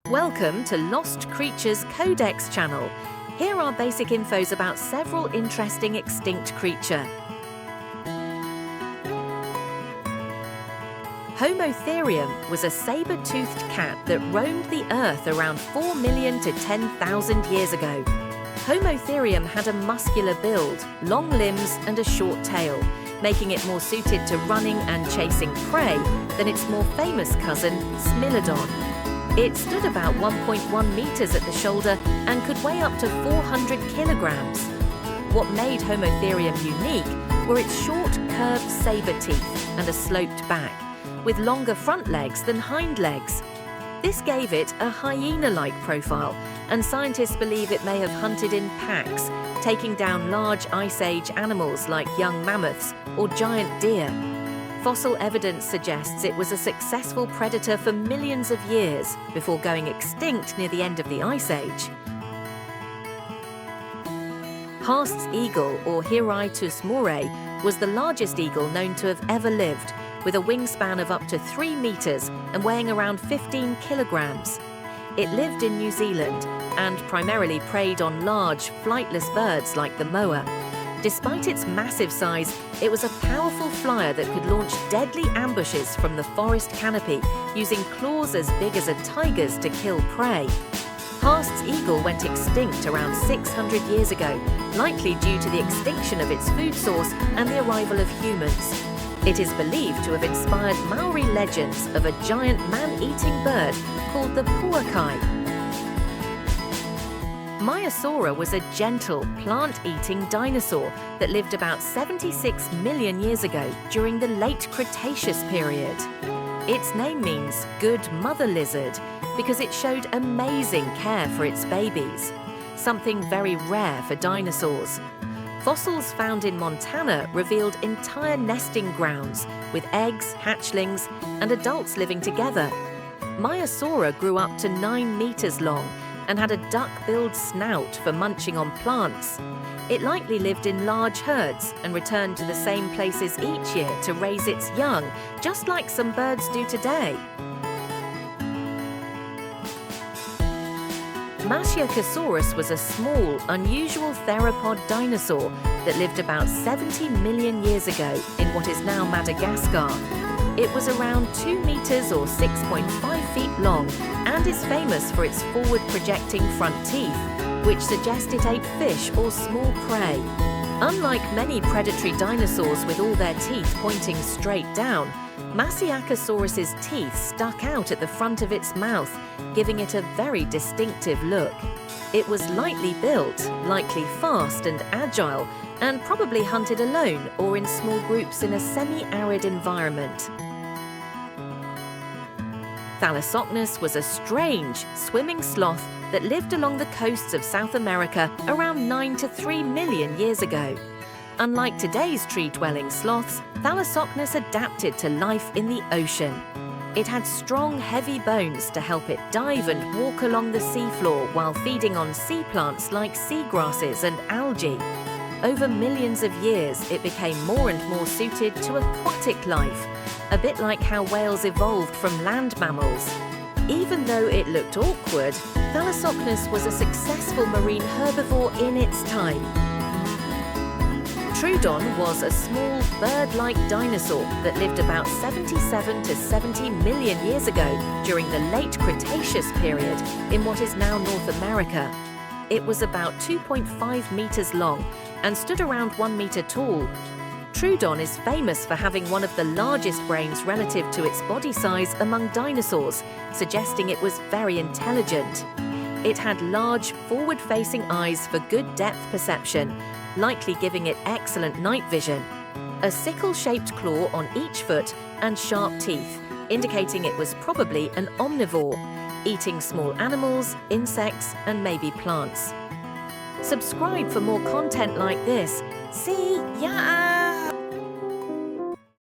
Welcome to Lost Creatures Codex channel. Here are basic infos about several interesting extinct creatures. Homotherium was a saber-toothed cat that roamed the earth around 4 million to 10,000 years ago. Homotherium had a muscular build, long limbs and a short tail, making it more suited to running and chasing prey than its more famous cousin, Smilodon. It stood about 1.1 meters at the shoulder and could weigh up to 400 kilograms. What made Homotherium unique were its short, curved saber teeth and a sloped back, with longer front legs than hind legs. This gave it a hyena-like profile, and scientists believe it may have hunted in packs, taking down large Ice Age animals like young mammoths or giant deer. Fossil evidence suggests it was a successful predator for millions of years before going extinct near the end of the Ice Age. Haast's eagle, or Hiraetus moray, was the largest eagle known to have ever lived, with a wingspan of up to 3 meters and weighing around 15 kilograms. It lived in New Zealand and primarily preyed on large, flightless birds like the moa. Despite its massive size, it was a powerful flyer that could launch deadly ambushes from the forest canopy, using claws as big as a tiger's to kill prey. Haast's eagle went extinct around 600 years ago, likely due to the extinction of its food source and the arrival of humans. It is believed to have inspired Maori legends of a giant man-eating bird called the puakai. Maiasaura was a gentle, plant-eating dinosaur that lived about 76 million years ago during the late Cretaceous period. Its name means good mother lizard because it showed amazing care for its babies, something very rare for dinosaurs. Fossils found in Montana revealed entire nesting grounds with eggs, hatchlings, and adults living together. Maiasaura grew up to 9 meters long and had a duck-billed snout for munching on plants. It likely lived in large herds and returned to the same places each year to raise its young, just like some birds do today. Mosasaurus was a small, unusual theropod dinosaur that lived about 70 million years ago in what is now Madagascar. It was around 2 meters or 6.5 feet long and is famous for its forward-projecting front teeth, which suggest it ate fish or small prey. Unlike many predatory dinosaurs with all their teeth pointing straight down, Mosasaurus's teeth stuck out at the front of its mouth, giving it a very distinctive look. It was lightly built, likely fast and agile, and probably hunted alone or in small groups in a semi-arid environment. Thalassocnus was a strange, swimming sloth that lived along the coasts of South America around 9 to 3 million years ago. Unlike today's tree-dwelling sloths, Thalassocnus adapted to life in the ocean. It had strong, heavy bones to help it dive and walk along the seafloor while feeding on sea plants like seagrasses and algae. Over millions of years, it became more and more suited to aquatic life, a bit like how whales evolved from land mammals. Even though it looked awkward, Thalassocnus was a successful marine herbivore in its time. Troodon was a small, bird-like dinosaur that lived about 77 to 70 million years ago during the late Cretaceous period in what is now North America. It was about 2.5 meters long and stood around 1 meter tall. Troodon is famous for having one of the largest brains relative to its body size among dinosaurs, suggesting it was very intelligent. It had large, forward-facing eyes for good depth perception, likely giving it excellent night vision. A sickle-shaped claw on each foot and sharp teeth, indicating it was probably an omnivore, eating small animals, insects, and maybe plants. Subscribe for more content like this. See ya!